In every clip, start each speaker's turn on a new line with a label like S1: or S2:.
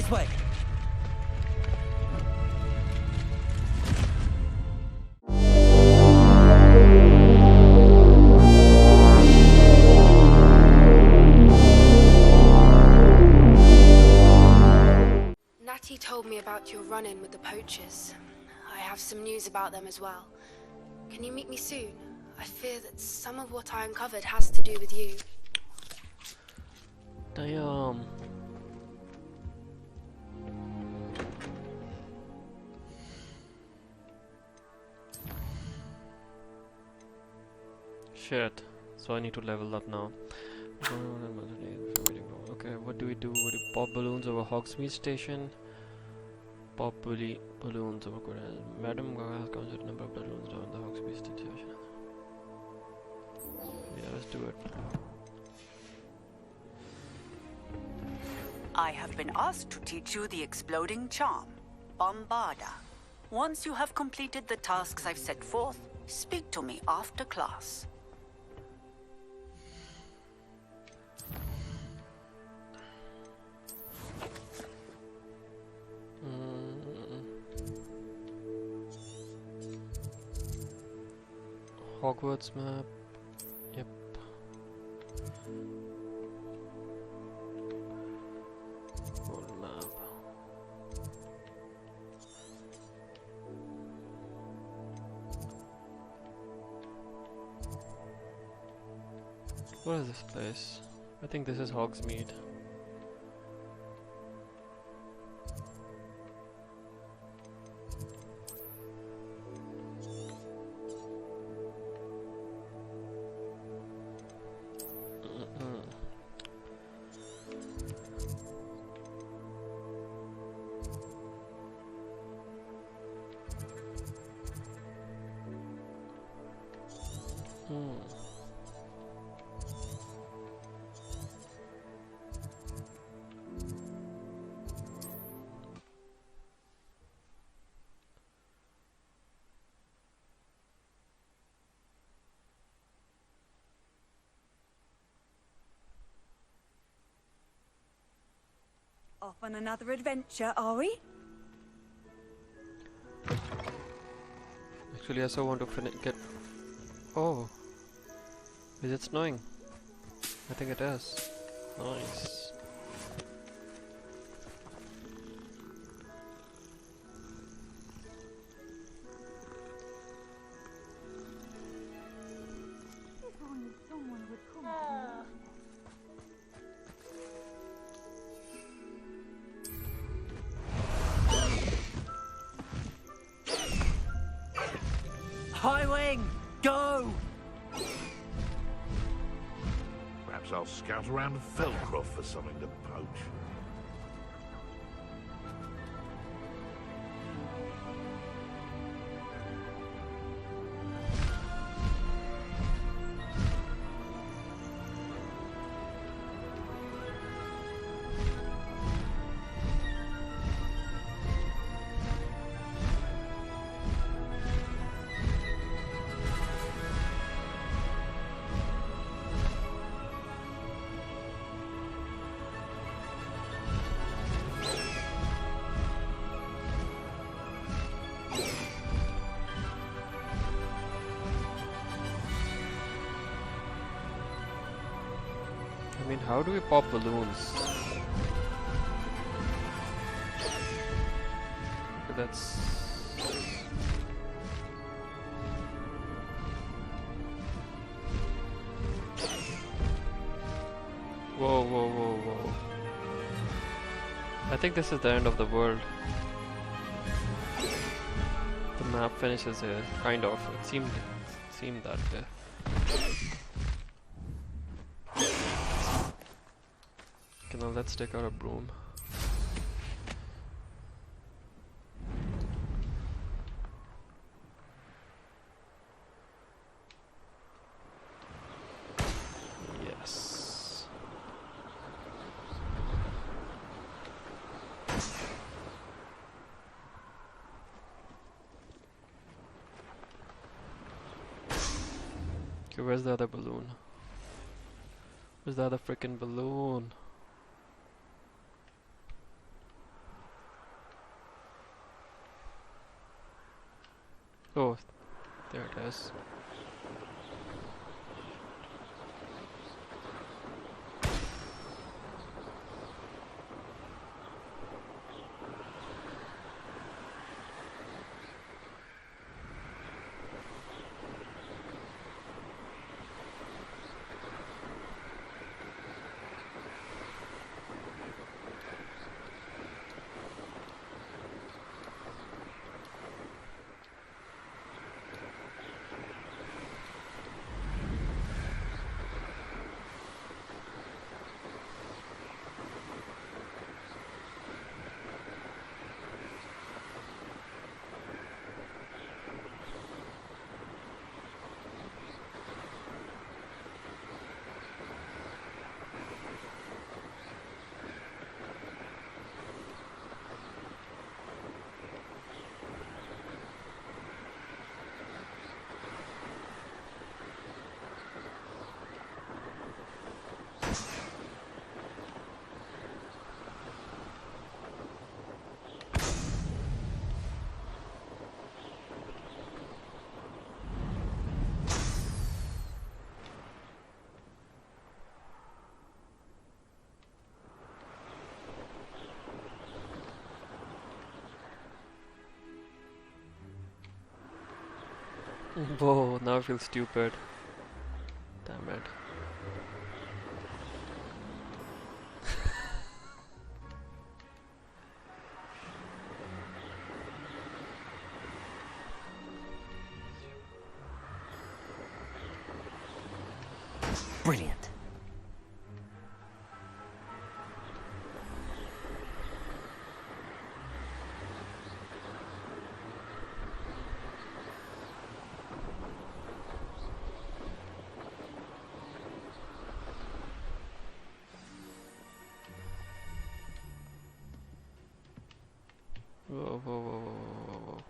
S1: This way.
S2: Natty told me about your run-in with the poachers. I have some news about them as well. Can you meet me soon? I fear that some of what I uncovered has to do with you.
S3: Damn. Shit. So I need to level up now. Okay, what do we do? We do pop balloons over Hogsmeade Station. Pop balloons over Korea. Madam Gaga has counted number of balloons around the Hogsmeade Station. Yeah, let's do it.
S4: I have been asked to teach you the exploding charm, Bombarda. Once you have completed the tasks I've set forth, speak to me after class.
S3: Hogwarts map. Yep. World map. What is this place? I think this is Hogsmeade.
S5: Off on another adventure, are we?
S3: Actually, I also want to get. Oh, is it snowing? I think it is. Nice.
S1: Highwing, go!
S6: Perhaps I'll scout around Felcroft for something to poach.
S3: I mean, how do we pop balloons? That's... Whoa, whoa, whoa, whoa. I think this is the end of the world. The map finishes here, kind of. It seemed that way. Okay, now let's take out a broom. Yes. Okay, where's the other balloon? Where's the other freaking balloon? Oh, there it is. Whoa, now I feel stupid. Damn it.
S1: Brilliant.
S3: Whoa, whoa, whoa, whoa, whoa, whoa.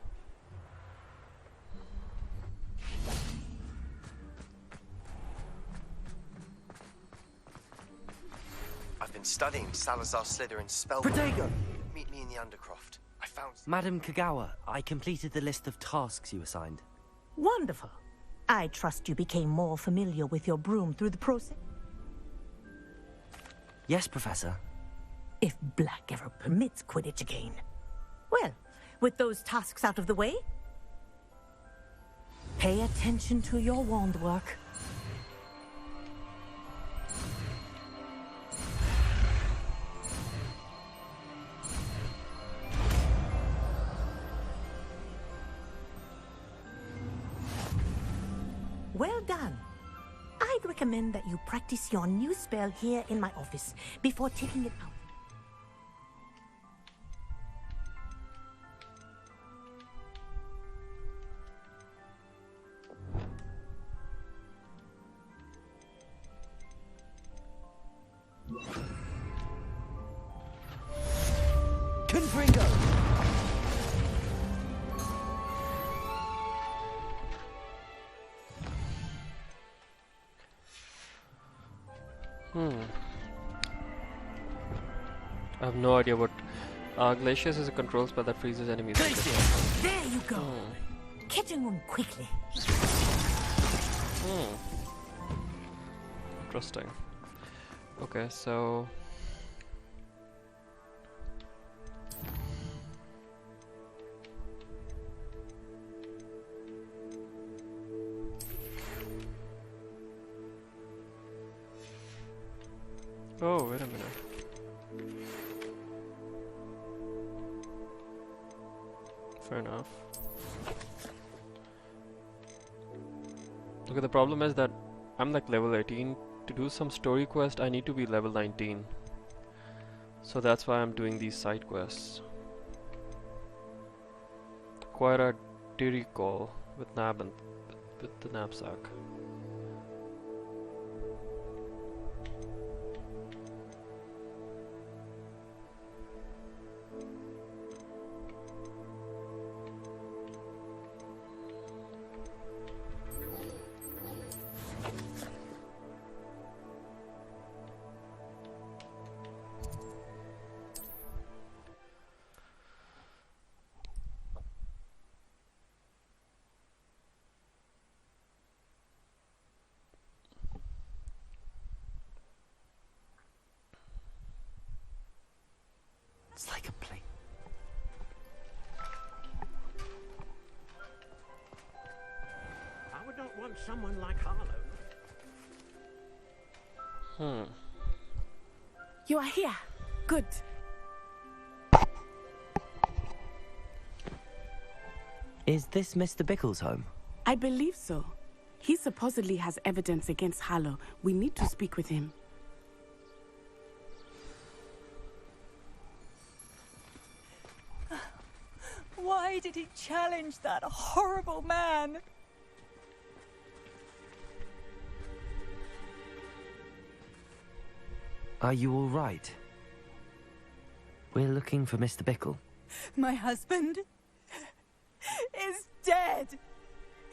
S7: I've been studying Salazar Slytherin's spell.
S1: Protego!
S7: Meet me in the Undercroft. I found...
S1: Madam Kagawa, I completed the list of tasks you assigned.
S8: Wonderful. I trust you became more familiar with your broom through the process.
S1: Yes, Professor.
S8: If Black ever permits Quidditch again. Well, with those tasks out of the way, pay attention to your wand work. Well done. I'd recommend that you practice your new spell here in my office before taking it out.
S1: Confringo!
S3: I have no idea what... Glacius is a control spell that freezes enemies.
S8: There you go. Kitchen room quickly.
S3: Interesting. Okay, so... Oh, wait a minute. Fair enough. Okay, the problem is that I'm like level 18. To do some story quest, I need to be level 19. So that's why I'm doing these side quests. Acquire a Diri call with Nab and with the knapsack.
S1: It's like a plane.
S9: I would not want someone like Harlow.
S10: You are here. Good.
S1: Is this Mr. Bickle's home?
S10: I believe so. He supposedly has evidence against Harlow. We need to speak with him.
S5: Why did he challenge that horrible man?
S1: Are you all right? We're looking for Mr. Bickle.
S5: My husband is dead.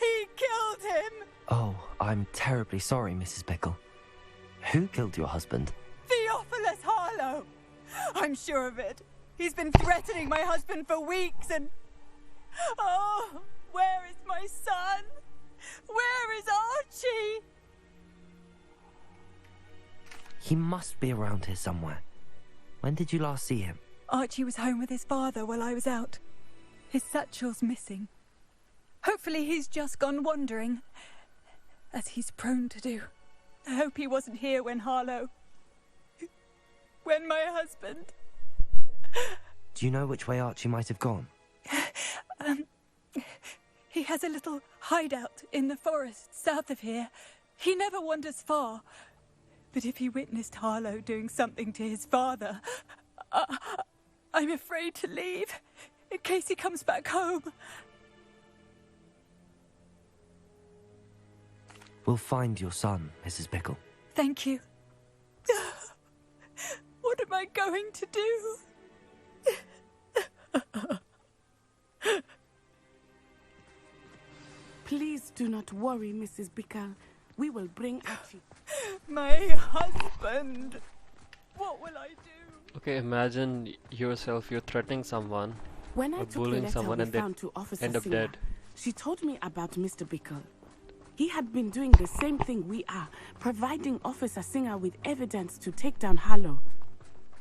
S5: He killed him.
S1: Oh, I'm terribly sorry, Mrs. Bickle. Who killed your husband?
S5: Theophilus Harlow. I'm sure of it. He's been threatening my husband for weeks and... Oh, where is my son? Where is Archie?
S1: He must be around here somewhere. When did you last see him?
S5: Archie was home with his father while I was out. His satchel's missing. Hopefully he's just gone wandering, as he's prone to do. I hope he wasn't here when Harlow... when my husband...
S1: Do you know which way Archie might have gone?
S5: He has a little hideout in the forest south of here. He never wanders far. But if he witnessed Harlow doing something to his father, I'm afraid to leave, in case he comes back home.
S1: We'll find your son, Mrs. Bickle.
S5: Thank you. What am I going to do?
S10: Please do not worry, Mrs. Bickle. We will bring Archie.
S5: My husband. What will I do?
S3: Okay, imagine yourself, you're threatening someone
S10: When I
S3: or
S10: took the
S3: bullying
S10: letter
S3: someone
S10: we
S3: and they
S10: found to Officer
S3: end up
S10: Singer,
S3: dead.
S10: she told me about Mr. Bickle. He had been doing the same thing we are, providing Officer Singer with evidence to take down Harlow.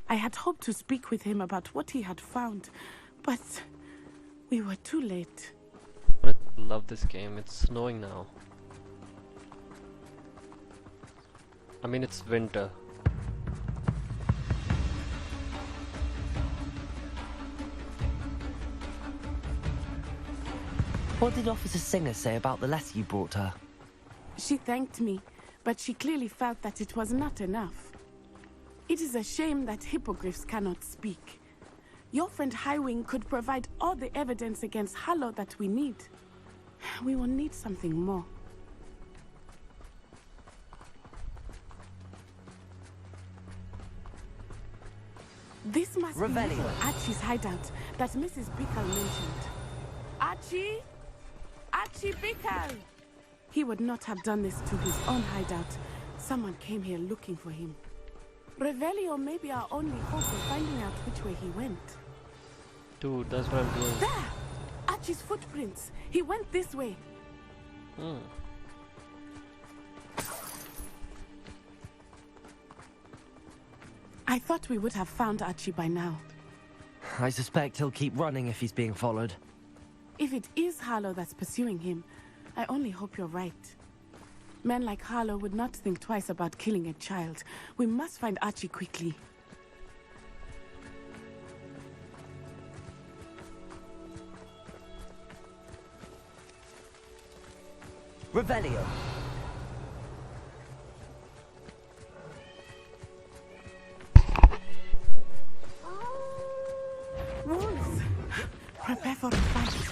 S10: I had hoped to speak with him about what he had found, but we were too late.
S3: I love this game. It's snowing now. I mean, it's winter.
S1: What did Officer Singer say about the letter you brought her?
S10: She thanked me, but she clearly felt that it was not enough. It is a shame that hippogriffs cannot speak. Your friend Highwing could provide all the evidence against Harlow that we need. We will need something more. This must be
S1: Revelio.
S10: Archie's hideout that Mrs. Bickle mentioned. Archie? Archie Bickle! He would not have done this to his own hideout. Someone came here looking for him. Revelio may be our only hope of finding out which way he went.
S3: Dude, that's what I'm doing.
S10: There! Archie's footprints. He went this way. I thought we would have found Archie by now.
S1: I suspect he'll keep running if he's being followed.
S10: If it is Harlow that's pursuing him, I only hope you're right. Men like Harlow would not think twice about killing a child. We must find Archie quickly.
S1: Revelio.
S10: Wolves! Prepare for a fight.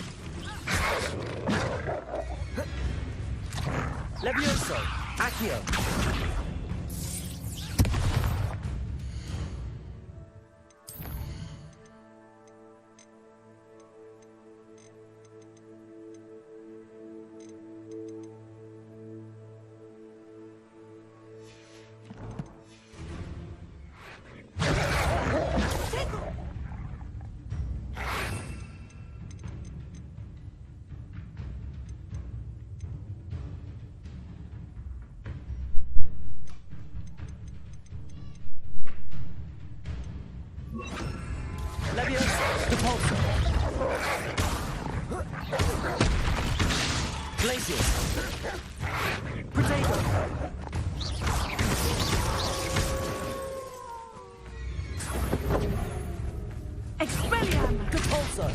S1: Levioso. Accio. Glacius! Potato!
S10: Expelliarmus!
S1: Repulsor!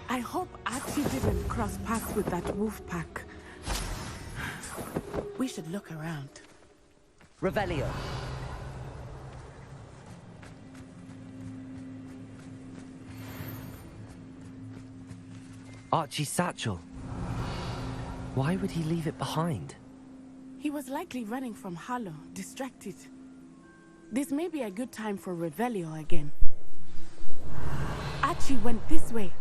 S10: I hope Archie didn't cross paths with that wolf pack. We should look around.
S1: Revelio. Archie's satchel. Why would he leave it behind?
S10: He was likely running from Harlow, distracted. This may be a good time for Revelio again. Archie went this way.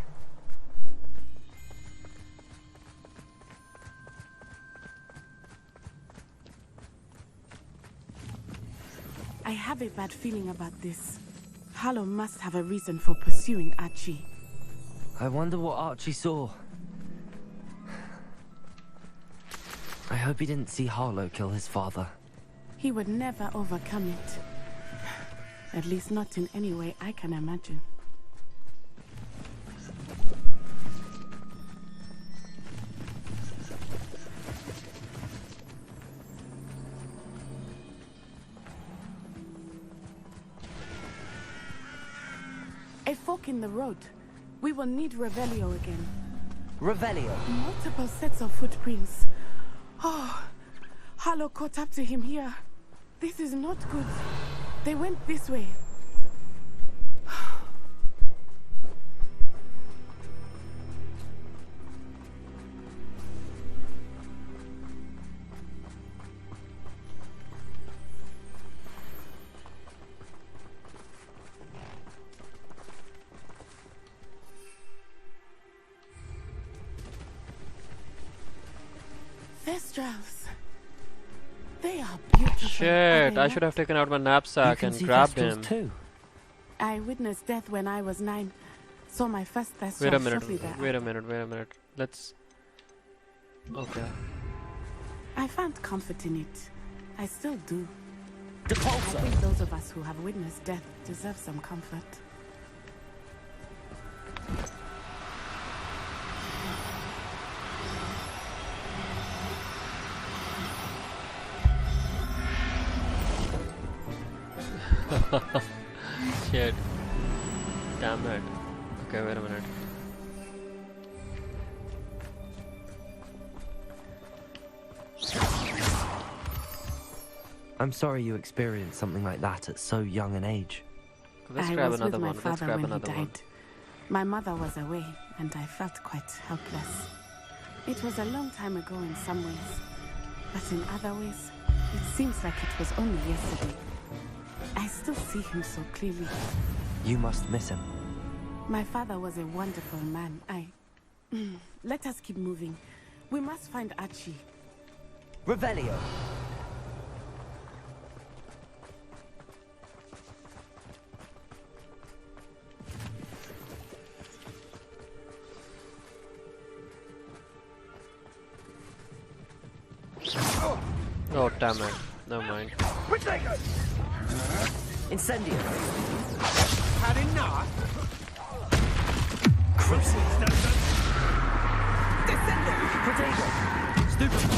S10: I have a bad feeling about this. Harlow must have a reason for pursuing Archie.
S1: I wonder what Archie saw. I hope he didn't see Harlow kill his father.
S10: He would never overcome it. At least not in any way I can imagine. A fork in the road. We will need Revelio again.
S1: Revelio.
S10: Multiple sets of footprints. Oh, Harlow caught up to him here. This is not good. They went this way. Thestrals. They are beautiful.
S3: Shit, I should have taken out my knapsack and grabbed him.
S1: Too.
S10: I witnessed death when I was 9. Saw my first Thestral
S3: Wait a minute,
S10: shortly there.
S3: wait a minute. Let's... Okay.
S10: I found comfort in it. I still do. I
S1: Depulsor.
S10: think those of us who have witnessed death deserve some comfort.
S3: Shit. Damn it. Okay, wait a minute.
S1: I'm sorry you experienced something like that at so young an age.
S3: Let's
S10: I
S3: grab
S10: was
S3: another
S10: with my
S3: one. Let's
S10: father
S3: grab
S10: when he
S3: another one.
S10: died. My mother was away, and I felt quite helpless. It was a long time ago in some ways, but in other ways, it seems like it was only yesterday. I still see him so clearly.
S1: You must miss him.
S10: My father was a wonderful man. Let us keep moving. We must find Archie.
S1: Revelio.
S3: Oh, damn it. Never mind.
S1: Incendio.
S9: Had enough?
S1: Descendo. Potato. Stupefy.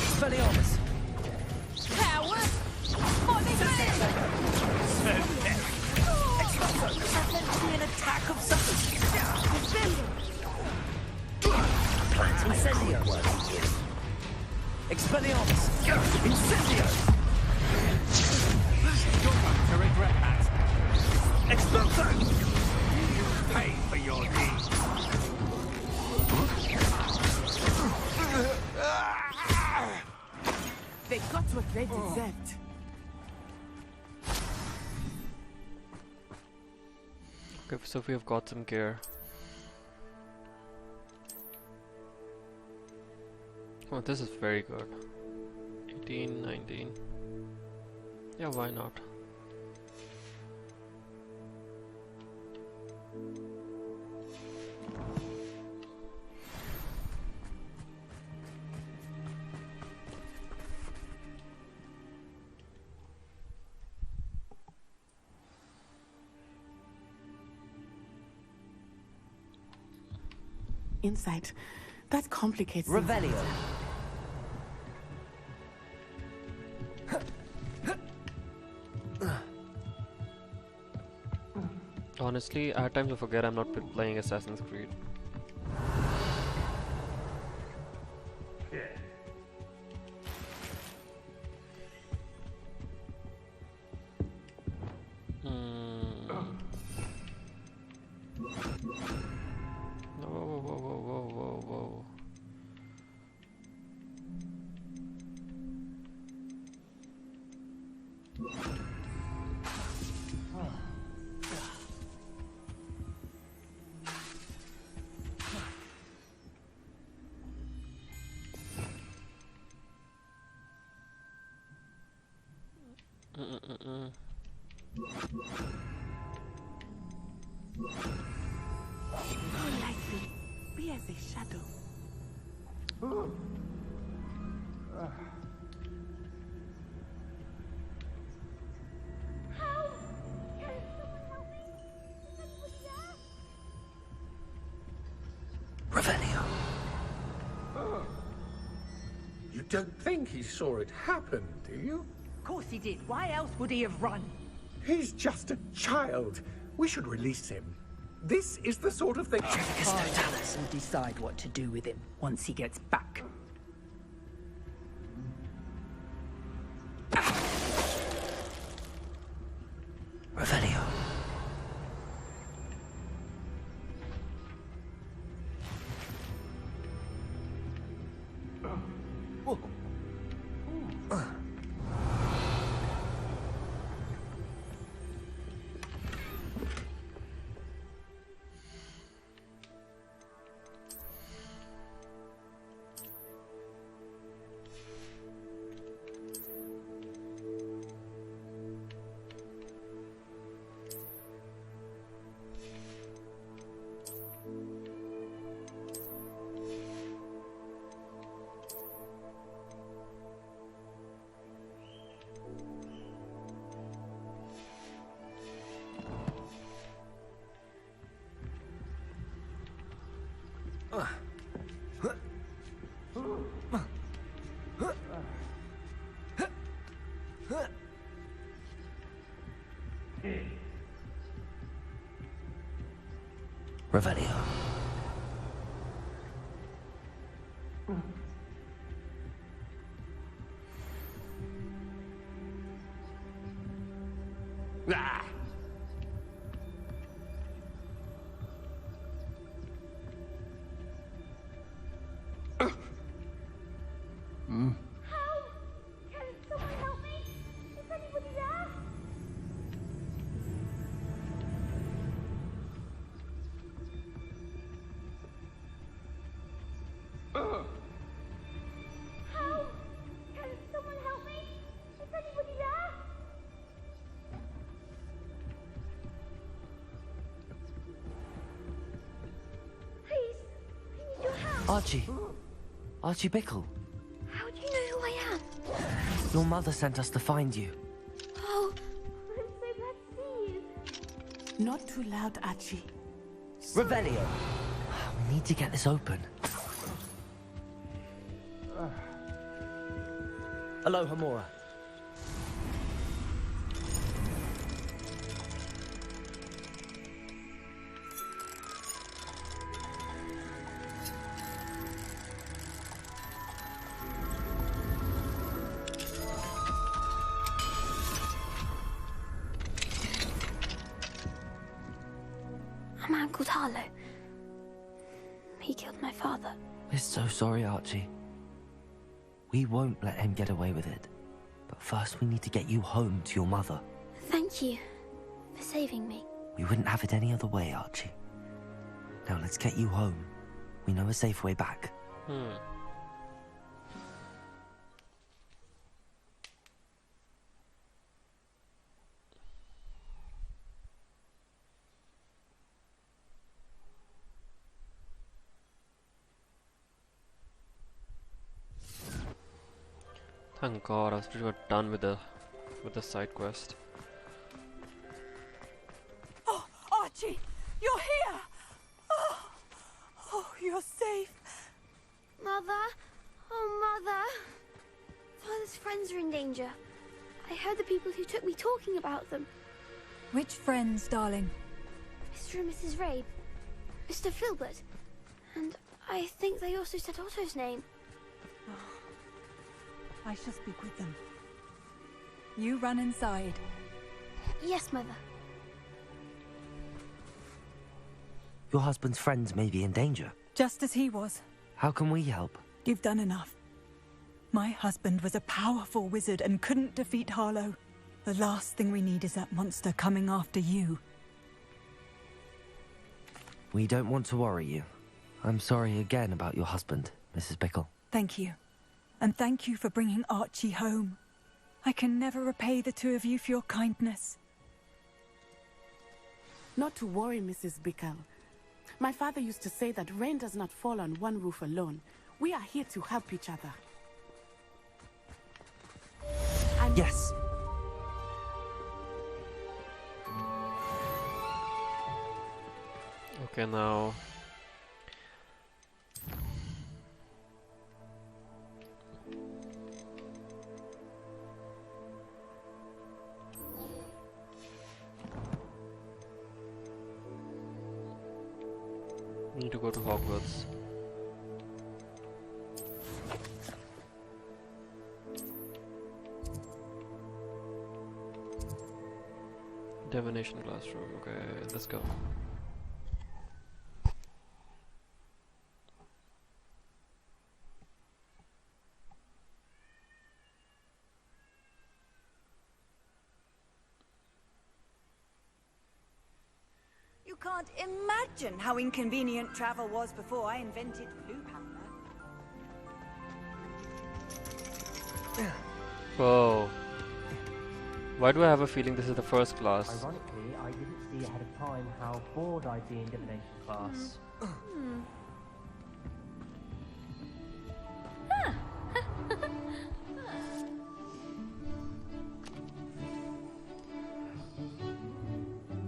S1: Expelliarmus.
S5: Coward!
S1: An attack of something. Incendio. Expelliarmus. Incendio.
S9: You're going to regret that.
S6: Expulso!
S9: You pay for your deeds.
S10: They got what they deserved.
S3: Okay, so we have got some gear. Oh, this is very good. 18, 19. Yeah, why not?
S10: insight. That complicates things.
S1: Revelio.
S3: Honestly, at times I forget I'm not playing Assassin's Creed. Whoa.
S10: More likely, be as a shadow.
S1: Revelio.
S9: You don't think he saw it happen, do you?
S11: Of course he did. Why else would he have run?
S9: He's just a child. We should release him. This is the sort of thing...
S11: Hogwarts will decide what to do with him once he gets back.
S1: Revelio. Revelio.
S9: Ah!
S1: Archie Bickle.
S2: How do you know who I am?
S1: Your mother sent us to find you.
S2: Oh, I'm so glad to see you.
S10: Not too loud, Archie.
S1: Revelio. We need to get this open. Aloha, Mora.
S2: A man called Harlow. He killed my father.
S1: We're so sorry, Archie. We won't let him get away with it. But first we need to get you home to your mother.
S2: Thank you for saving me.
S1: We wouldn't have it any other way, Archie. Now let's get you home. We know a safe way back.
S3: Thank God, I was pretty much done with the side quest.
S5: Oh, Archie, you're here! Oh, you're safe.
S12: Mother? Oh, Mother. Father's friends are in danger. I heard the people who took me talking about them.
S5: Which friends, darling?
S12: Mr. and Mrs. Rabe. Mr. Filbert. And I think they also said Otto's name.
S5: I shall speak with them. You run inside.
S12: Yes, Mother.
S1: Your husband's friends may be in danger.
S5: Just as he was.
S1: How can we help?
S5: You've done enough. My husband was a powerful wizard and couldn't defeat Harlow. The last thing we need is that monster coming after you.
S1: We don't want to worry you. I'm sorry again about your husband, Mrs. Bickle.
S5: Thank you. And thank you for bringing Archie home. I can never repay the two of you for your kindness.
S10: Not to worry, Mrs. Bickle. My father used to say that rain does not fall on one roof alone. We are here to help each other.
S1: Yes.
S3: Okay, now... need to go to Hogwarts. Divination classroom, okay, let's go.
S13: You can't imagine how inconvenient travel was before I invented blue powder.
S3: Whoa. Why do I have a feeling this is the first class?
S14: Ironically, I didn't see ahead of time how bored I'd be in divination class.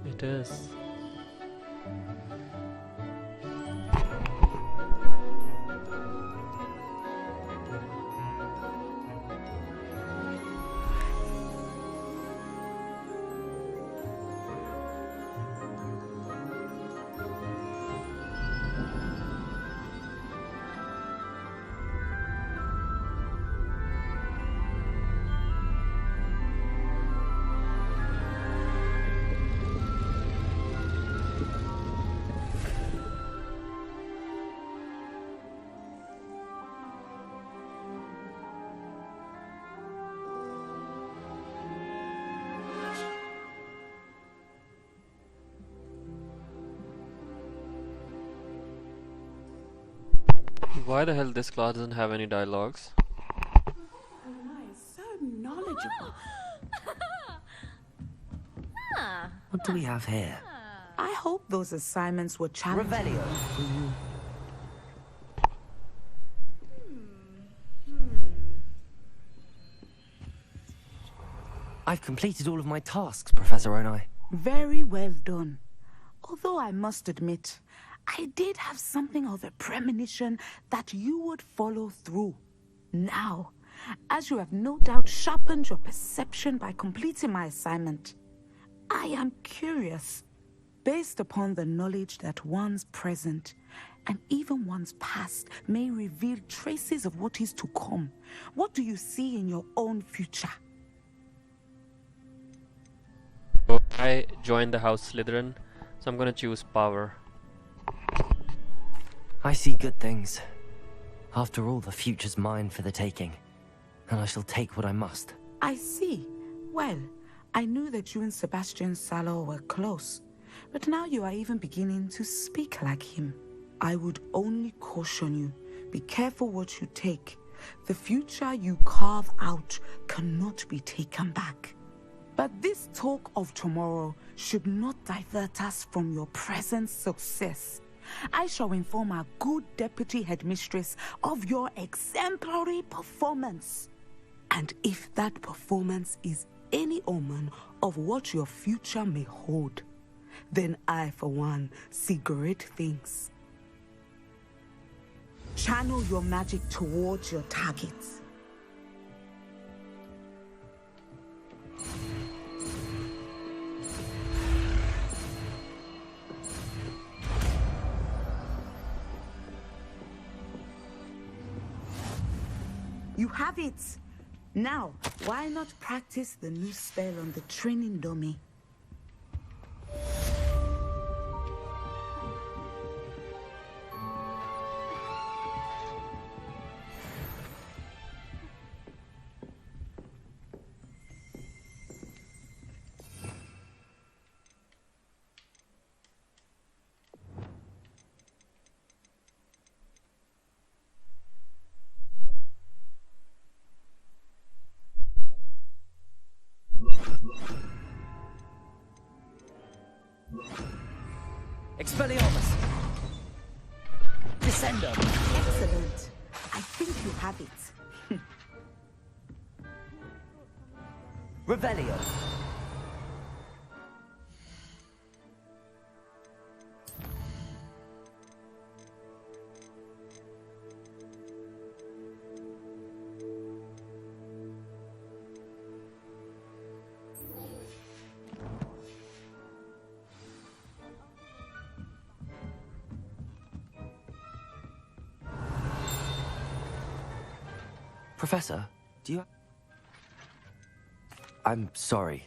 S3: It is. Why the hell this class doesn't have any dialogues?
S10: So knowledgeable.
S1: What do we have here?
S15: I hope those assignments were challenging.
S14: Revelio.
S1: I've completed all of my tasks, Professor Onai.
S15: Very well done. Although I must admit, I did have something of a premonition that you would follow through. Now, as you have no doubt sharpened your perception by completing my assignment, I am curious, based upon the knowledge that one's present and even one's past may reveal traces of what is to come. What do you see in your own future?
S3: I joined the House Slytherin, so I'm gonna choose power.
S1: I see good things. After all, the future's mine for the taking, and I shall take what I must.
S15: I see. Well, I knew that you and Sebastian Sallow were close, but now you are even beginning to speak like him. I would only caution you, be careful what you take. The future you carve out cannot be taken back. But this talk of tomorrow should not divert us from your present success. I shall inform our good deputy headmistress of your exemplary performance. And if that performance is any omen of what your future may hold, then I, for one, see great things. Channel your magic towards your targets. You have it! Now, why not practice the new spell on the training dummy?
S16: Expelliarmus! Descendo!
S15: Excellent. I think you have it.
S16: Revelio!
S1: Professor, do you... I'm sorry.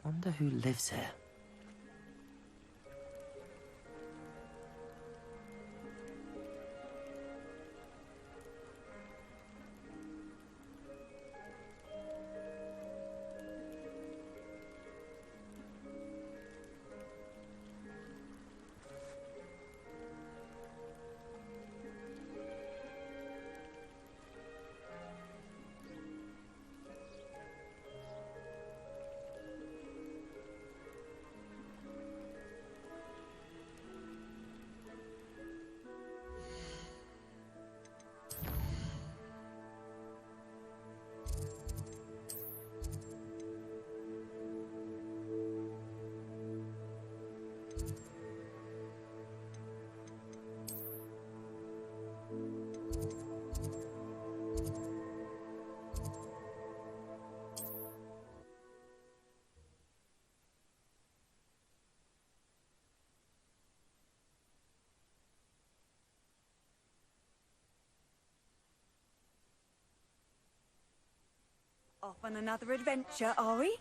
S1: Wonder who lives here.
S13: Off on another adventure, are we?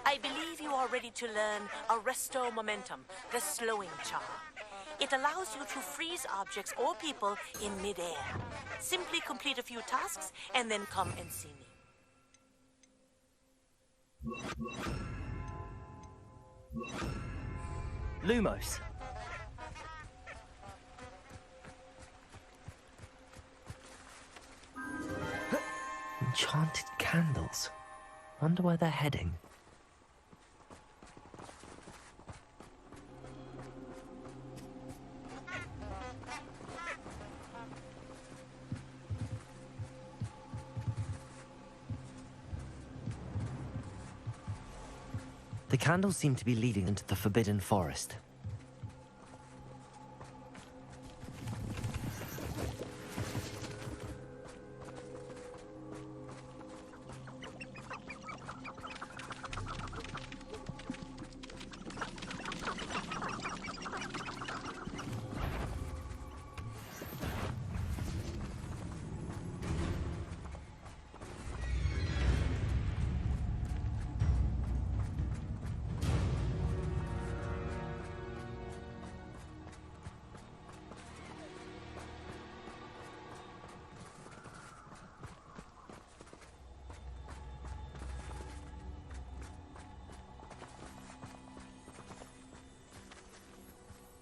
S17: I believe you are ready to learn Arresto Momentum, the slowing charm. It allows you to freeze objects or people in midair. Simply complete a few tasks and then come and see me.
S1: Lumos. Enchanted candles. Wonder where they're heading. The candles seem to be leading into the Forbidden Forest.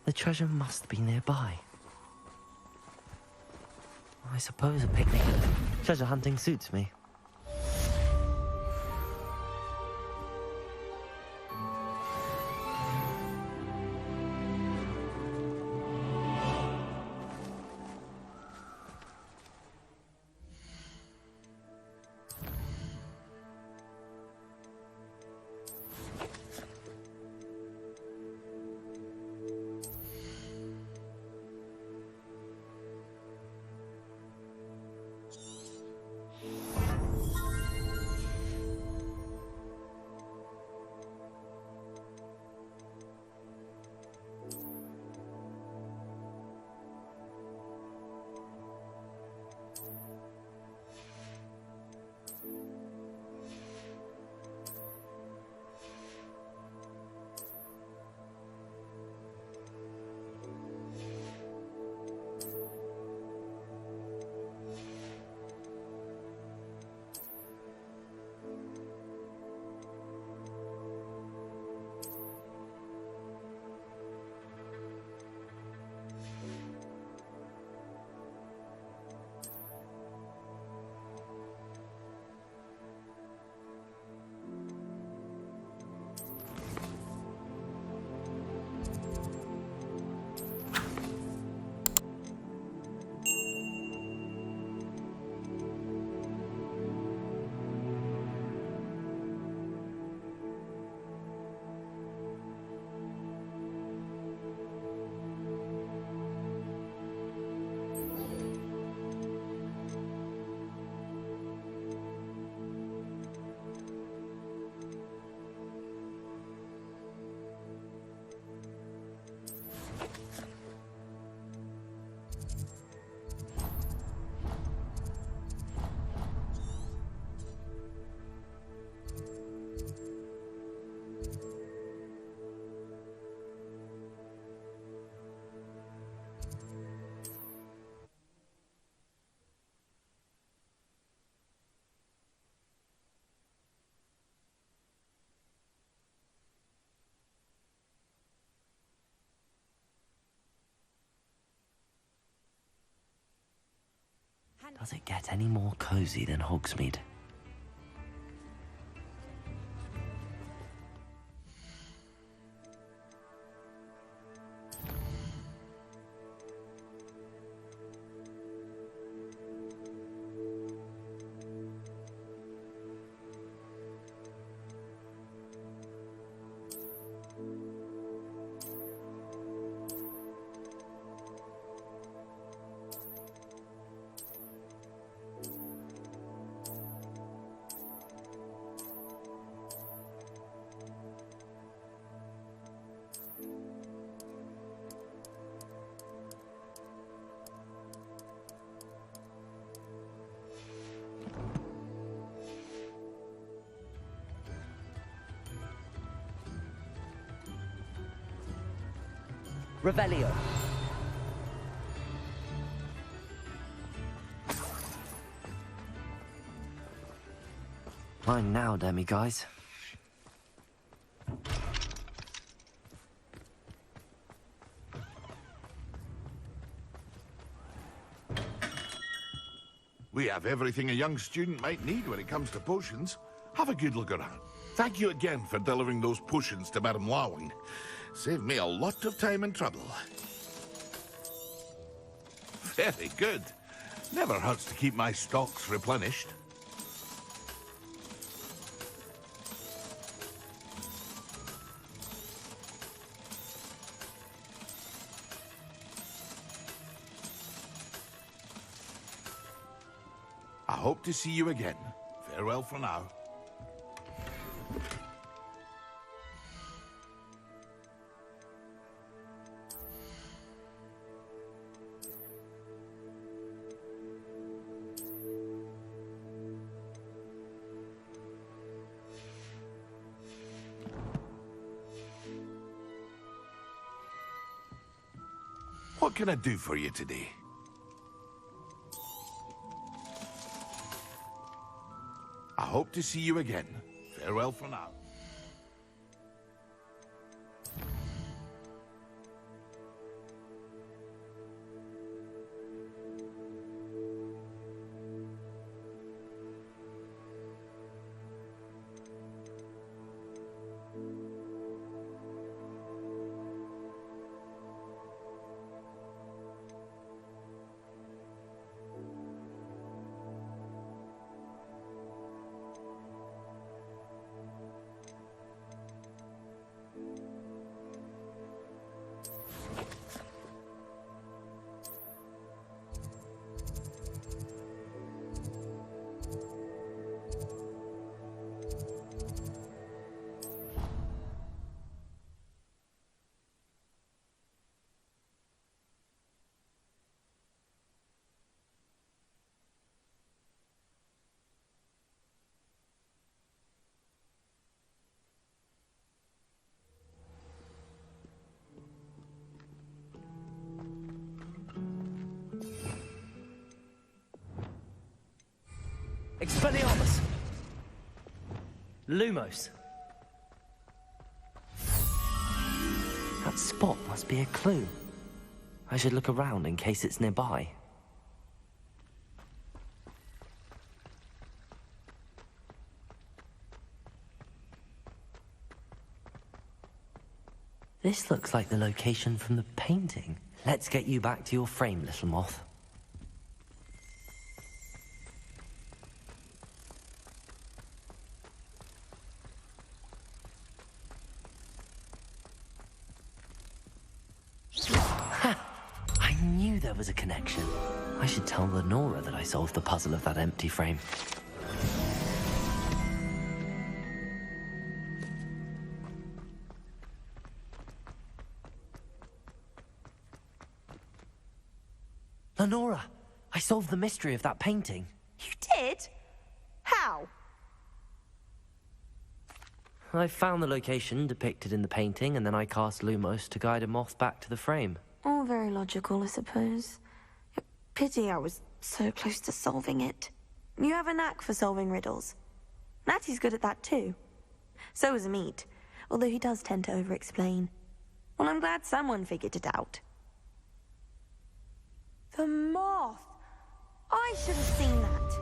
S1: The treasure must be nearby. I suppose a picnic and treasure hunting suits me. Does it get any more cozy than Hogsmeade?
S16: Revelio.
S1: Mine now, demi-guys.
S6: We have everything a young student might need when it comes to potions. Have a good look around. Thank you again for delivering those potions to Madame Lawing. Saved me a lot of time and trouble. Very good. Never hurts to keep my stocks replenished. I hope to see you again. Farewell for now. What can I do for you today? I hope to see you again. Farewell for now.
S16: Expelliarmus! Lumos.
S1: That spot must be a clue. I should look around in case it's nearby. This looks like the location from the painting. Let's get you back to your frame, little moth. I knew there was a connection. I should tell Lenora that I solved the puzzle of that empty frame. Lenora, I solved the mystery of that painting.
S18: You did? How?
S1: I found the location depicted in the painting, and then I cast Lumos to guide a moth back to the frame.
S12: All very logical, I suppose. Pity I was so close to solving it. You have a knack for solving riddles. Natty's good at that too. So is Meat, although he does tend to over-explain. Well, I'm glad someone figured it out. The moth! I should have seen that.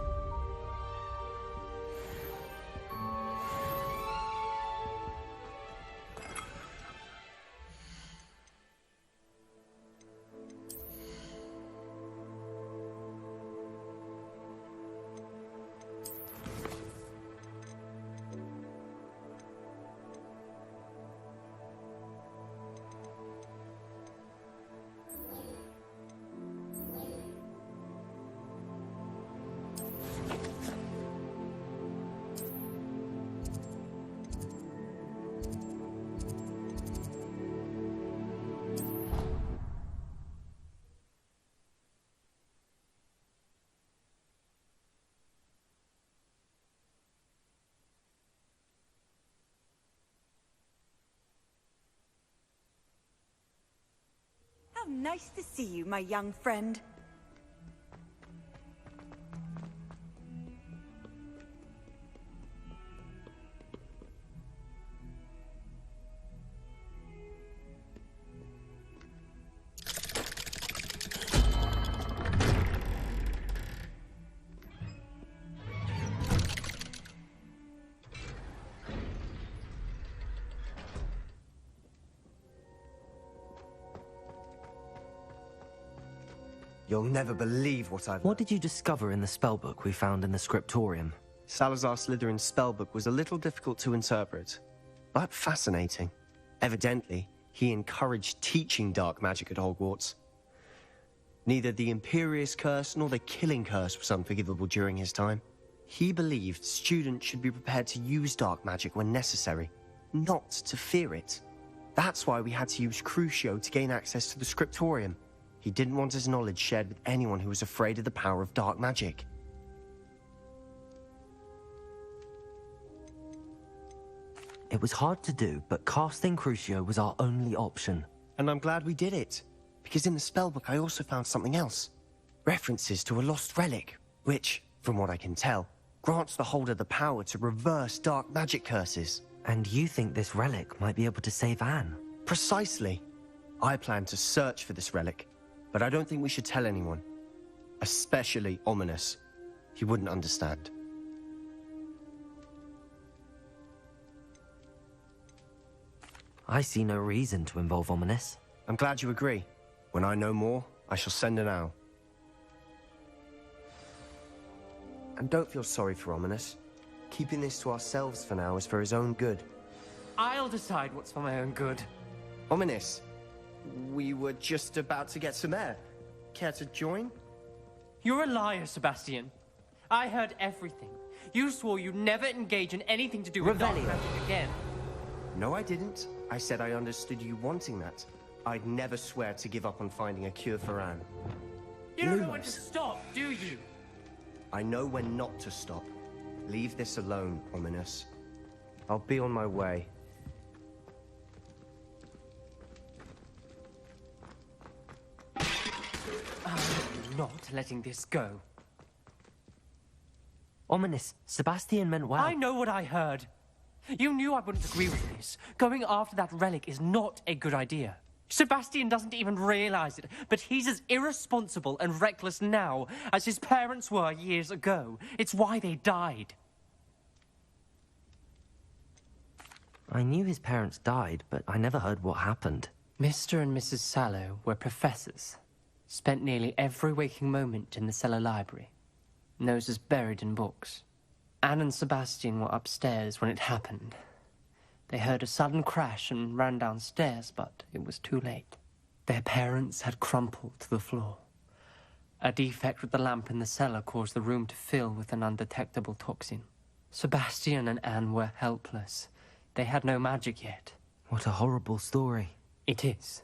S13: Nice to see you, my young friend.
S7: You'll never believe what I've...
S1: What did you discover in the spellbook we found in the scriptorium?
S7: Salazar Slytherin's spellbook was a little difficult to interpret, but fascinating. Evidently, he encouraged teaching dark magic at Hogwarts. Neither the Imperious Curse nor the Killing Curse was unforgivable during his time. He believed students should be prepared to use dark magic when necessary, not to fear it. That's why we had to use Crucio to gain access to the scriptorium. He didn't want his knowledge shared with anyone who was afraid of the power of dark magic.
S1: It was hard to do, but casting Crucio was our only option.
S7: And I'm glad we did it, because in the spellbook I also found something else. References to a lost relic, which, from what I can tell, grants the holder the power to reverse dark magic curses.
S1: And you think this relic might be able to save Anne?
S7: Precisely. I plan to search for this relic, but I don't think we should tell anyone. Especially Ominous. He wouldn't understand.
S1: I see no reason to involve Ominous.
S7: I'm glad you agree. When I know more, I shall send an owl. And don't feel sorry for Ominous. Keeping this to ourselves for now is for his own good.
S14: I'll decide what's for my own good.
S7: Ominous, we were just about to get some air. Care to join?
S14: You're a liar, Sebastian. I heard everything. You swore you'd never engage in anything to do with dark magic again.
S7: No, I didn't. I said I understood you wanting that. I'd never swear to give up on finding a cure for Anne.
S14: You don't know when to stop, do you?
S7: I know when not to stop. Leave this alone, Ominous. I'll be on my way.
S14: I'm not letting this go.
S1: Ominous, Sebastian meant well.
S14: I know what I heard. You knew I wouldn't agree with this. Going after that relic is not a good idea. Sebastian doesn't even realize it, but he's as irresponsible and reckless now as his parents were years ago. It's why they died.
S1: I knew his parents died, but I never heard what happened.
S14: Mr. and Mrs. Sallow were professors. Spent nearly every waking moment in the cellar library. Noses buried in books. Anne and Sebastian were upstairs when it happened. They heard a sudden crash and ran downstairs, but it was too late. Their parents had crumpled to the floor. A defect with the lamp in the cellar caused the room to fill with an undetectable toxin. Sebastian and Anne were helpless. They had no magic yet.
S1: What a horrible story.
S14: It is.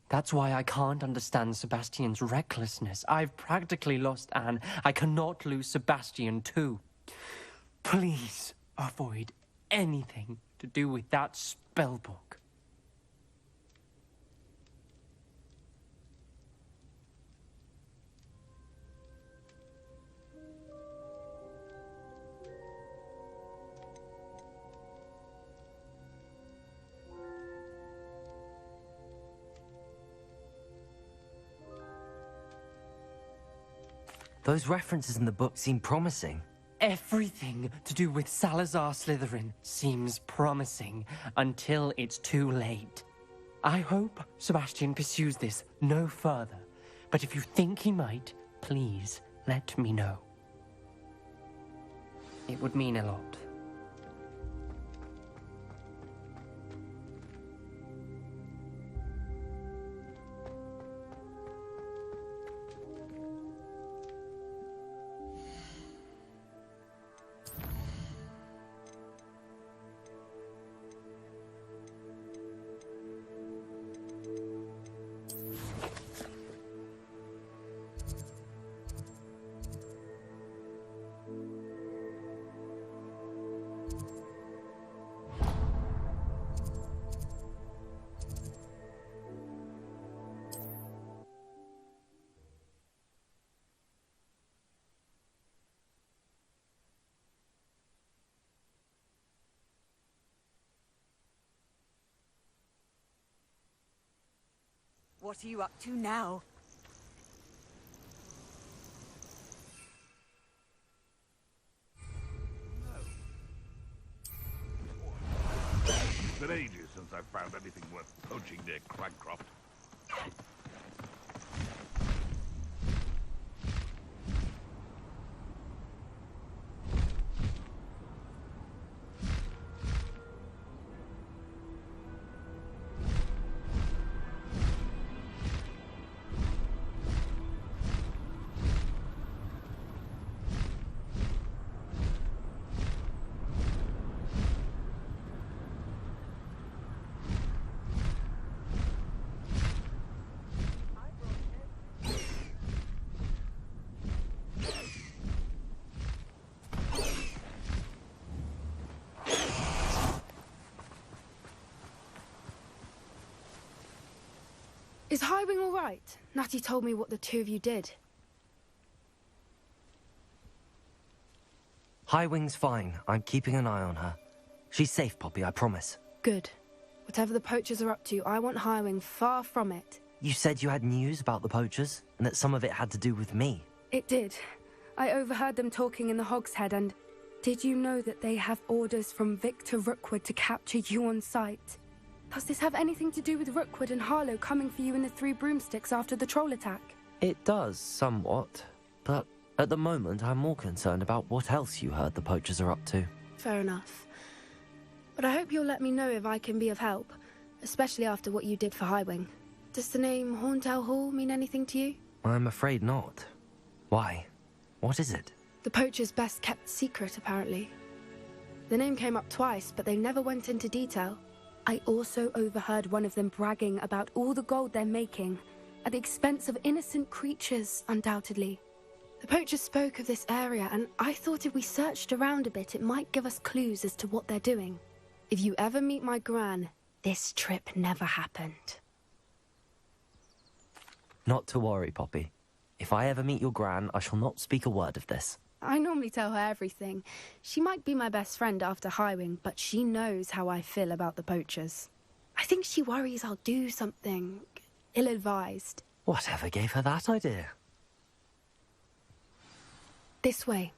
S14: That's why I can't understand Sebastian's recklessness. I've practically lost Anne. I cannot lose Sebastian too. Please avoid anything to do with that spellbook.
S1: Those references in the book seem promising.
S14: Everything to do with Salazar Slytherin seems promising until it's too late. I hope Sebastian pursues this no further, but if you think he might, please let me know. It would mean a lot.
S13: What are you up to now?
S6: It's been ages since I've found anything worth poaching near Cragcroft.
S2: Is Highwing all right? Natty told me what the two of you did.
S1: Highwing's fine. I'm keeping an eye on her. She's safe, Poppy, I promise.
S2: Good. Whatever the poachers are up to, I want Highwing far from it.
S1: You said you had news about the poachers, and that some of it had to do with me.
S2: It did. I overheard them talking in the Hogshead, and did you know that they have orders from Victor Rookwood to capture you on sight? Does this have anything to do with Rookwood and Harlow coming for you in the Three Broomsticks after the troll attack?
S1: It does, somewhat. But at the moment, I'm more concerned about what else you heard the poachers are up to.
S2: Fair enough. But I hope you'll let me know if I can be of help, especially after what you did for Highwing. Does the name Horntail Hall mean anything to you?
S1: I'm afraid not. Why? What is it?
S2: The poachers' best kept secret, apparently. The name came up twice, but they never went into detail. I also overheard one of them bragging about all the gold they're making, at the expense of innocent creatures, undoubtedly. The poachers spoke of this area, and I thought if we searched around a bit, it might give us clues as to what they're doing. If you ever meet my gran, this trip never happened.
S1: Not to worry, Poppy. If I ever meet your gran, I shall not speak a word of this.
S2: I normally tell her everything. She might be my best friend after Highwing, but she knows how I feel about the poachers. I think she worries I'll do something ill-advised.
S1: Whatever gave her that idea?
S2: This way.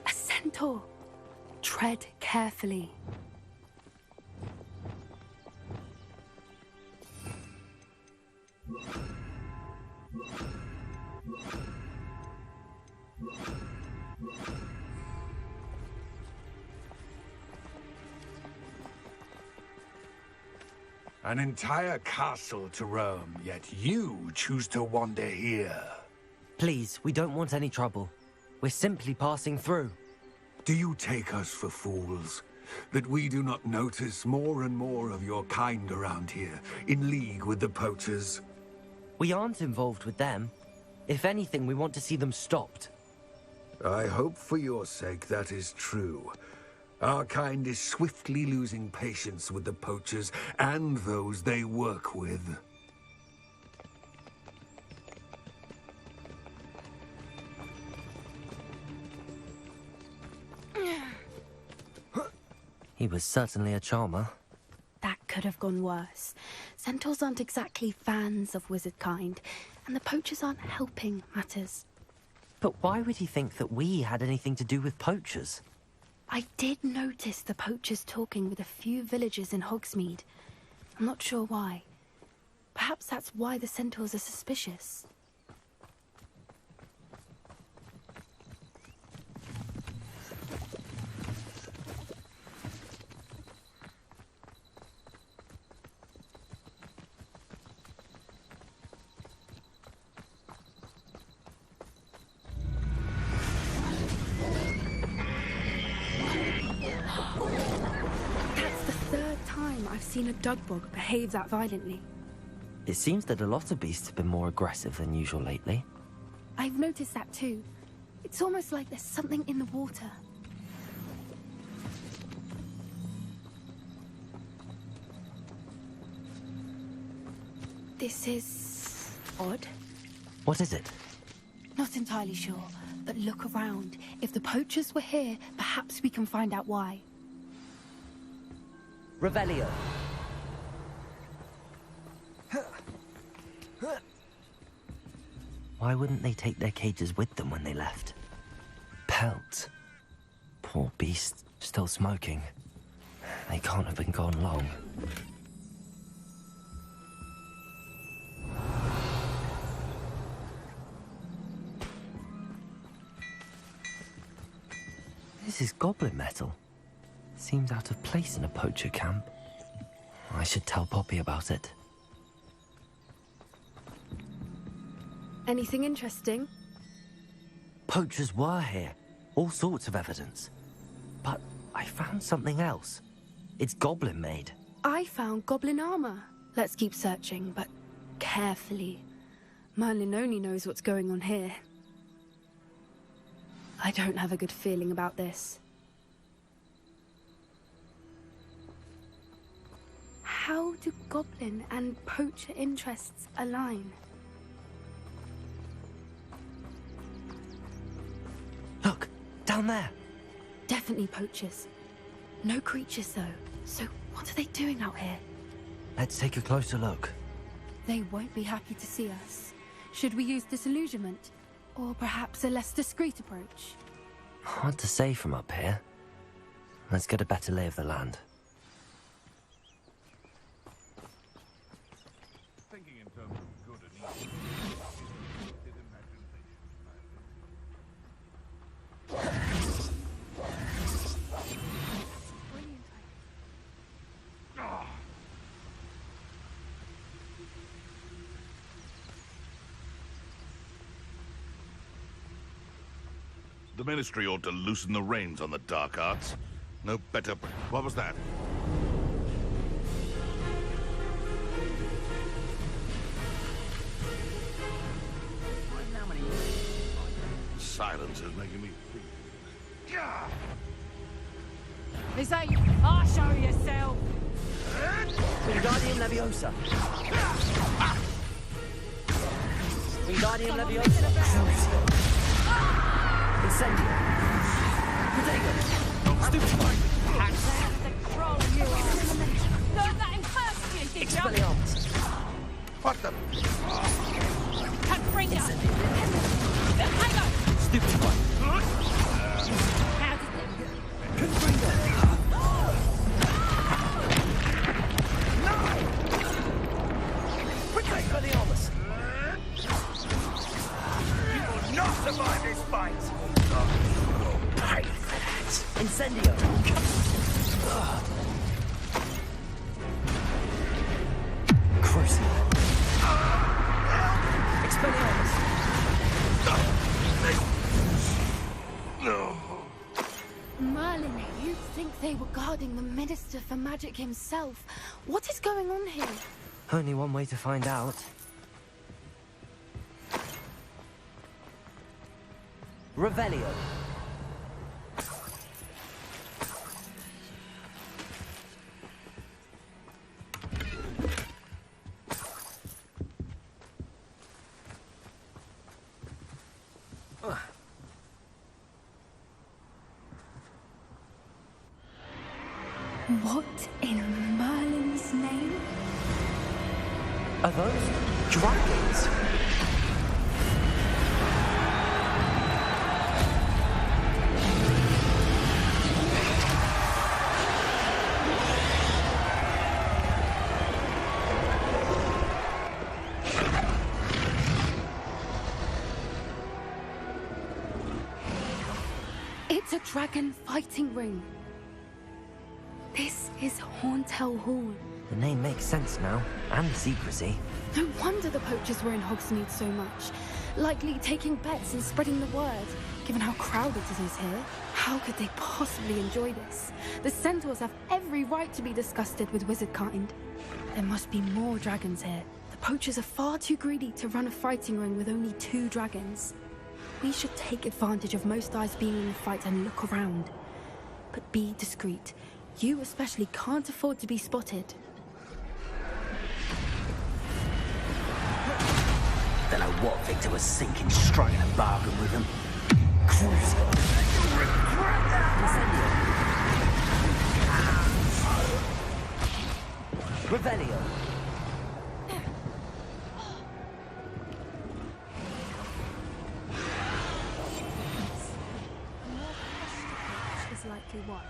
S2: A centaur. Tread carefully.
S9: An entire castle to roam, yet you choose to wander here.
S1: Please, we don't want any trouble. We're simply passing through.
S9: Do you take us for fools? That we do not notice more and more of your kind around here, in league with the poachers?
S1: We aren't involved with them. If anything, we want to see them stopped.
S9: I hope for your sake that is true. Our kind is swiftly losing patience with the poachers and those they work with.
S1: He was certainly a charmer.
S2: That could have gone worse. Centaurs aren't exactly fans of wizard kind, and the poachers aren't helping matters.
S1: But why would he think that we had anything to do with poachers?
S2: I did notice the poachers talking with a few villagers in Hogsmeade. I'm not sure why. Perhaps that's why the centaurs are suspicious. I've seen a dugbog behave that violently.
S1: It seems that a lot of beasts have been more aggressive than usual lately.
S2: I've noticed that too. It's almost like there's something in the water. This is odd.
S1: What is it?
S2: Not entirely sure, but look around. If the poachers were here, perhaps we can find out why.
S16: Revelio.
S1: Why wouldn't they take their cages with them when they left? Pelts. Poor beast, still smoking. They can't have been gone long. This is goblin metal. Seems out of place in a poacher camp. I should tell Poppy about it.
S2: Anything interesting?
S1: Poachers were here. All sorts of evidence. But I found something else. It's goblin made.
S2: I found goblin armor. Let's keep searching, but carefully. Merlin only knows what's going on here. I don't have a good feeling about this. How do goblin and poacher interests align?
S1: Look, down there.
S2: Definitely poachers. No creatures, though. So what are they doing out here?
S1: Let's take a closer look.
S2: They won't be happy to see us. Should we use disillusionment? Or perhaps a less discreet approach?
S1: Hard to say from up here. Let's get a better lay of the land.
S6: Thinking in terms of good and evil. The Ministry ought to loosen the reins on the dark arts. No better... What was that? Silence is making me...
S10: Is that you? I'll show yourself.
S16: Wingardium Leviosa. Wingardium Leviosa. Incendio. Protego. Stupefy.
S10: Troll you are. Learn that in first year, did you?
S16: Expelliarmus.
S6: What the...
S10: Confringo. Hang on.
S16: Stupefy.
S10: How did it...
S16: Confringo. Expelliarmus. You will not survive this fight. Pay for that. Incendio. Crucible. Expelliarmus.
S6: No.
S2: Merlin, you'd think they were guarding the Minister for Magic himself. What is going on here?
S1: Only one way to find out.
S16: Revelio.
S2: What in Merlin's name?
S1: Are those dragons?
S2: It's a dragon fighting ring. This is Hauntel Hall.
S1: The name makes sense now, and the secrecy.
S2: No wonder the poachers were in Hogsmeade so much. Likely taking bets and spreading the word. Given how crowded it is here, how could they possibly enjoy this? The centaurs have every right to be disgusted with wizard kind. There must be more dragons here. The poachers are far too greedy to run a fighting ring with only 2 dragons. We should take advantage of most eyes being in the fight and look around. But be discreet. You especially can't afford to be spotted.
S16: Don't know what Victor was thinking, striking a bargain with them.
S1: Revelio.
S2: Is likely what?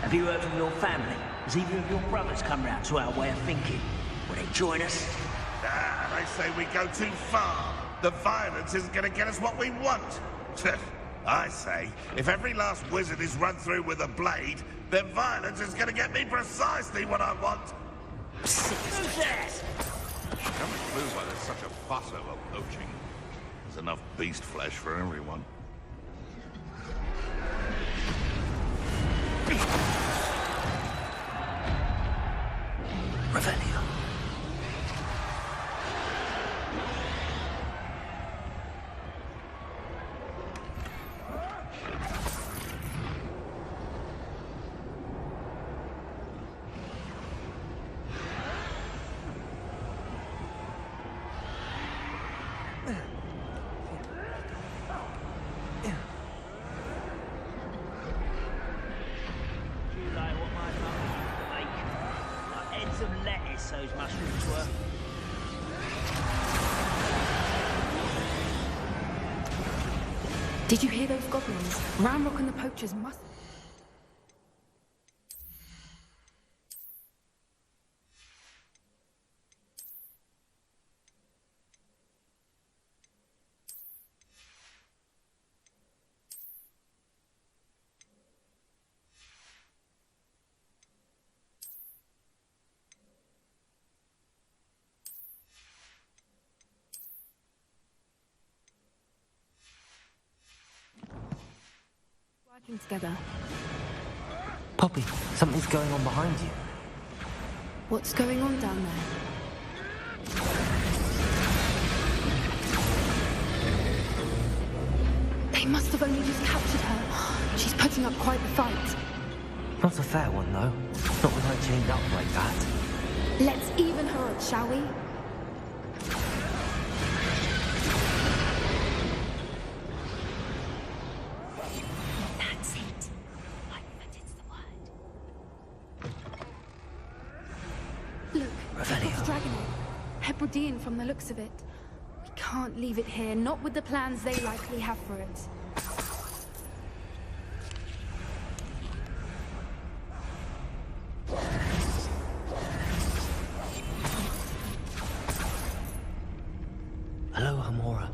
S16: Have you heard from your family? Has either of your brothers come round to our way of thinking? Will they join us?
S6: Ah, they say we go too far. The violence isn't going to get us what we want. I say, if every last wizard is run through with a blade, then violence is going to get me precisely what I want.
S16: Who's that?
S6: Haven't a clue why there's such a fuss over poaching. There's enough beast flesh for everyone.
S16: Revelio. Those mushrooms were.
S2: Did you hear those goblins? Ramrock and the poachers must... working together.
S1: Poppy, something's going on behind you.
S2: What's going on down there? They must have only just captured her. She's putting up quite the fight.
S1: Not a fair one, though. Not with her chained up like that.
S2: Let's even her up, shall we?
S12: That's it. I bet it's the word.
S2: Look, it's Dragonite. Hebridean from the looks of it. We can't leave it here, not with the plans they likely have for it.
S1: Hello, Hamora.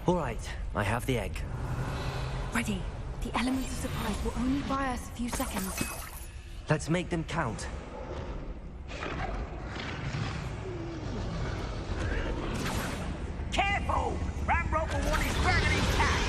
S1: All right, I have the egg.
S2: Ready. The element of surprise will only buy us a few seconds.
S1: Let's make them count.
S16: Careful! Ramrock will want his dragon intact!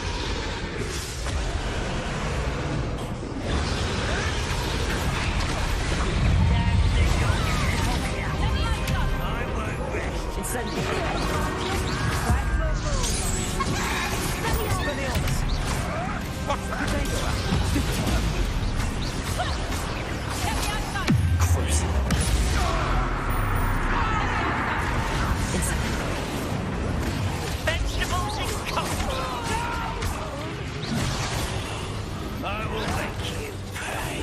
S16: Vegetables and coffee! I will make you pay.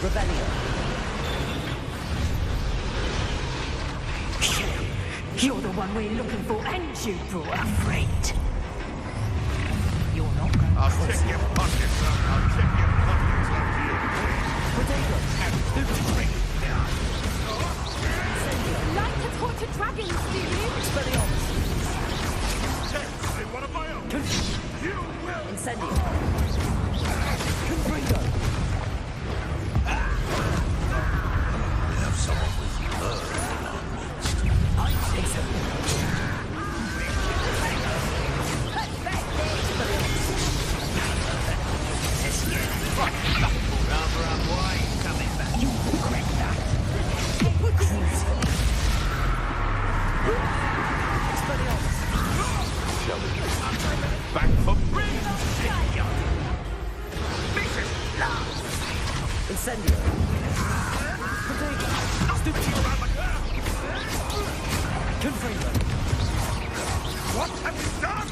S1: Rebellion.
S11: You're the one we're looking for, and you brought a friend. You're not going to...
S6: I'll check your pockets up. I'll check your pockets up to you.
S2: Light the tortured dragons, Stevie!
S6: Say one of my own. You will.
S1: Incendio.
S6: Have someone with her.
S16: You regret that.
S6: Shall we back for
S1: Incendio. Confringo.
S6: What have you done?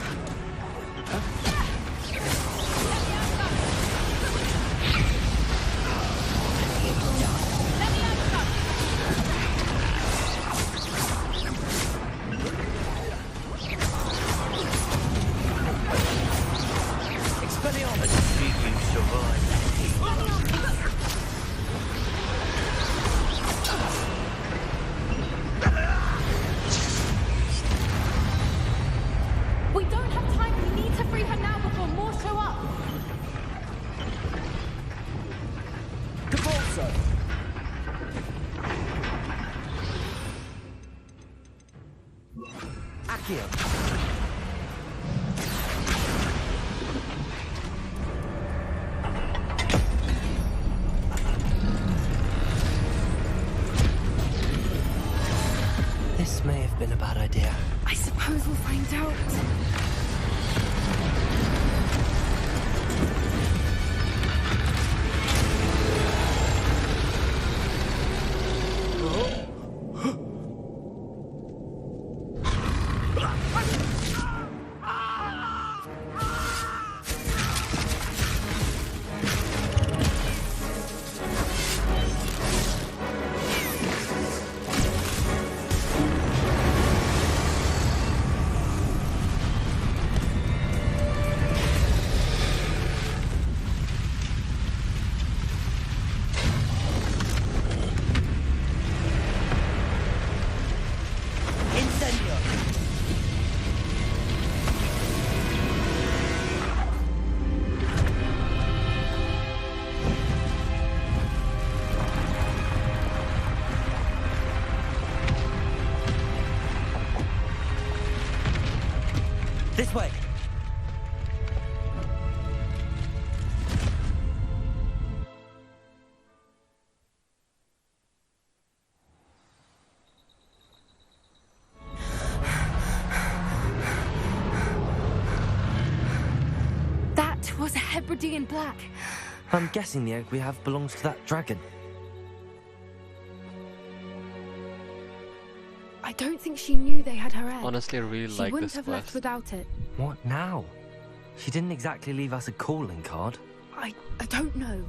S2: We don't have time. We need to free her now before more show up.
S1: Cavalso. Accio. This may have been a bad idea.
S2: I suppose we'll find out.
S1: This way.
S2: That was a Hebridean black.
S1: I'm guessing the egg we have belongs to that dragon.
S2: I don't think she knew they had her egg.
S3: Honestly, I really
S2: she
S3: like
S2: wouldn't
S3: this
S2: have
S3: quest.
S2: left without it.
S1: What now? She didn't exactly leave us a calling card.
S2: I don't know.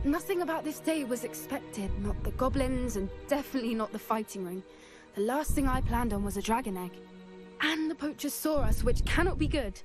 S2: Nothing about this day was expected. Not the goblins, and definitely not the fighting ring. The last thing I planned on was a dragon egg. And the poachers saw us, which cannot be good.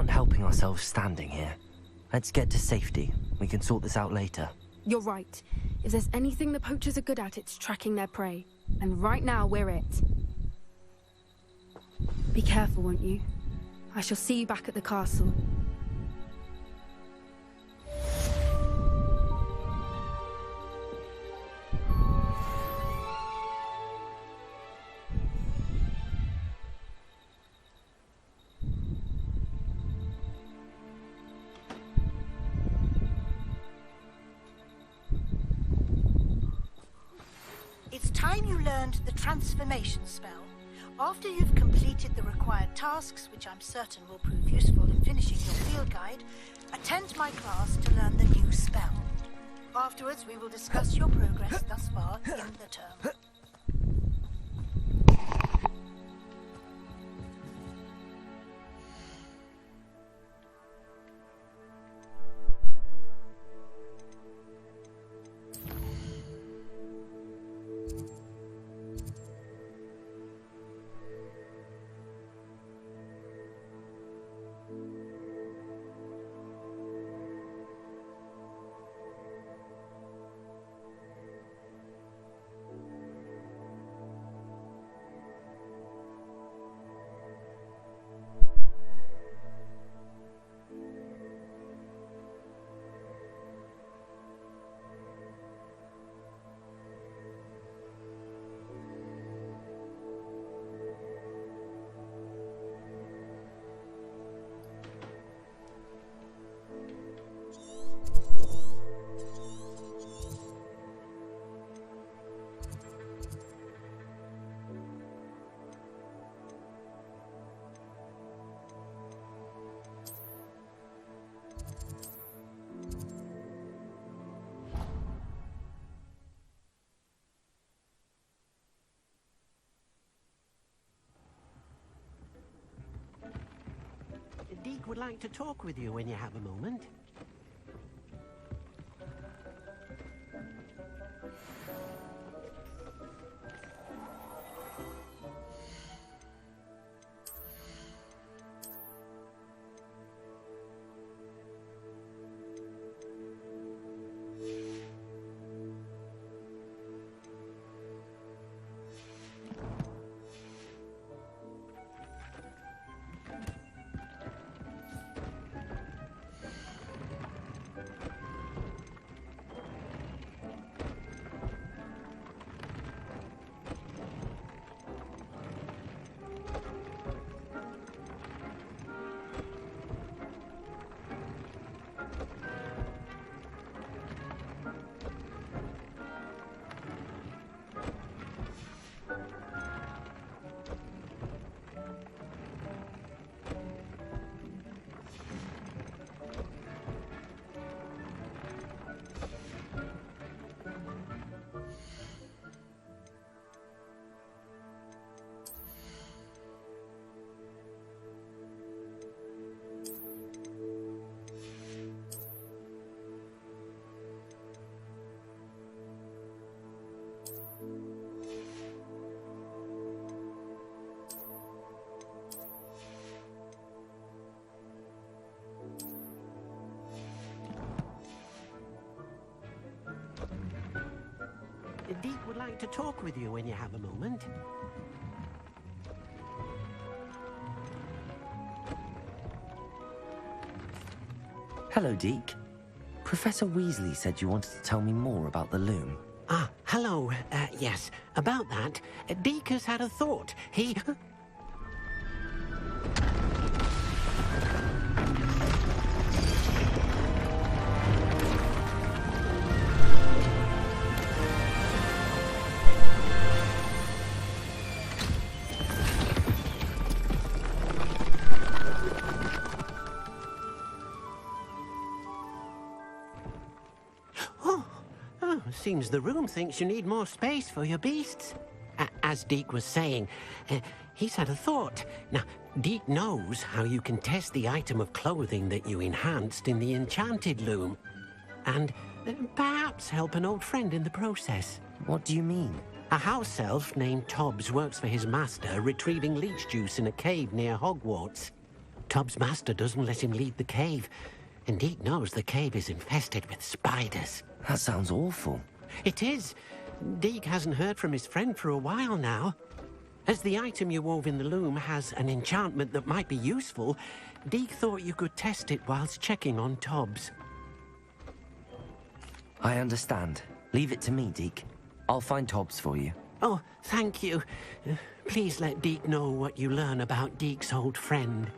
S1: aren't helping ourselves standing here. Let's get to safety. We can sort this out later.
S2: You're right. If there's anything the poachers are good at, it's tracking their prey. And right now, we're it. Be careful, won't you? I shall see you back at the castle.
S19: It's time you learned the transformation spell. After you've completed the required tasks, which I'm certain will prove useful in finishing your field guide, attend my class to learn the new spell. Afterwards, we will discuss your progress thus far in the term.
S20: Deke would like to talk with you when you have a moment. Deke would like to talk with you when you have a moment.
S1: Hello, Deke. Professor Weasley said you wanted to tell me more about the loom.
S20: Ah, hello. Yes, about that. Deke has had a thought. He... Seems the room thinks you need more space for your beasts. As Deke was saying, he's had a thought. Now, Deke knows how you can test the item of clothing that you enhanced in the enchanted loom. And perhaps help an old friend in the process.
S1: What do you mean?
S20: A house elf named Tobbs works for his master, retrieving leech juice in a cave near Hogwarts. Tubbs' master doesn't let him leave the cave. And Deke knows the cave is infested with spiders.
S1: That sounds awful.
S20: It is. Deke hasn't heard from his friend for a while now. As the item you wove in the loom has an enchantment that might be useful, Deke thought you could test it whilst checking on Tubbs.
S1: I understand. Leave it to me, Deke. I'll find Tobbs for you.
S20: Oh, thank you. Please let Deke know what you learn about Deke's old friend.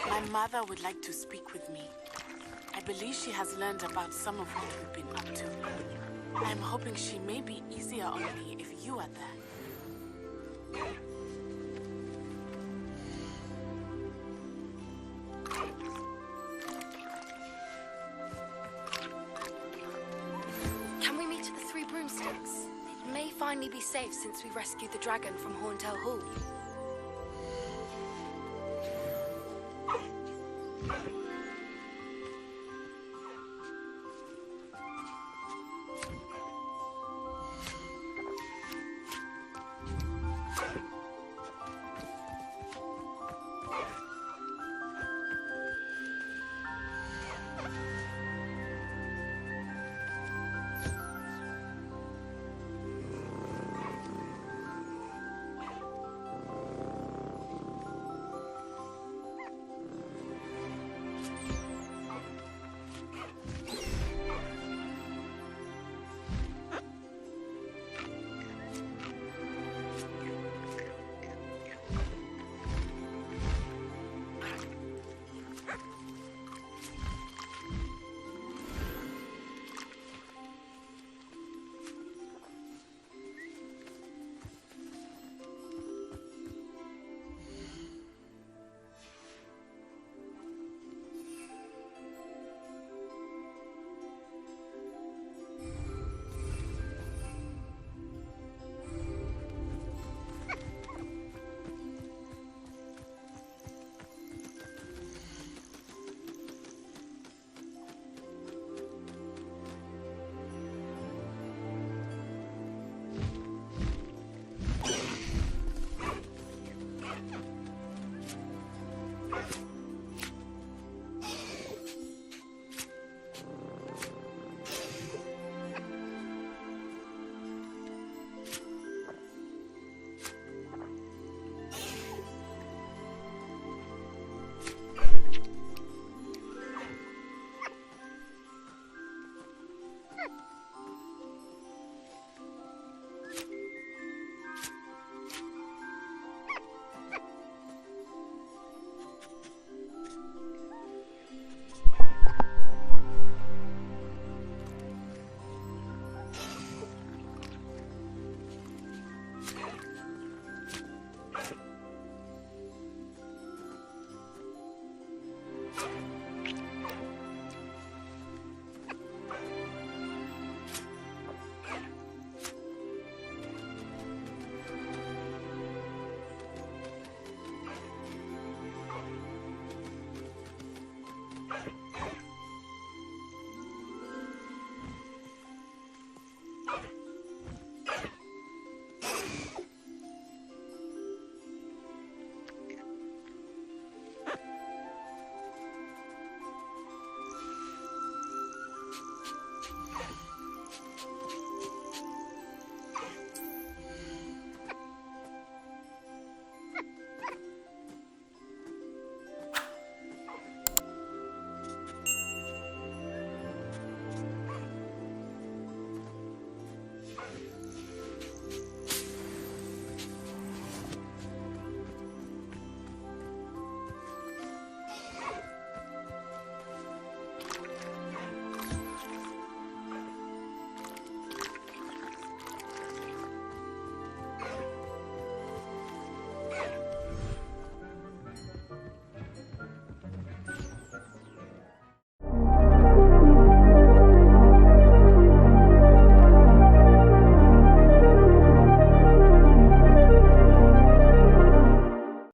S10: My mother would like to speak with me. I believe she has learned about some of what we've been up to. I'm hoping she may be easier on me if you are there.
S2: Can we meet at the Three Broomsticks? It may finally be safe since we rescued the dragon from Horntail Hall.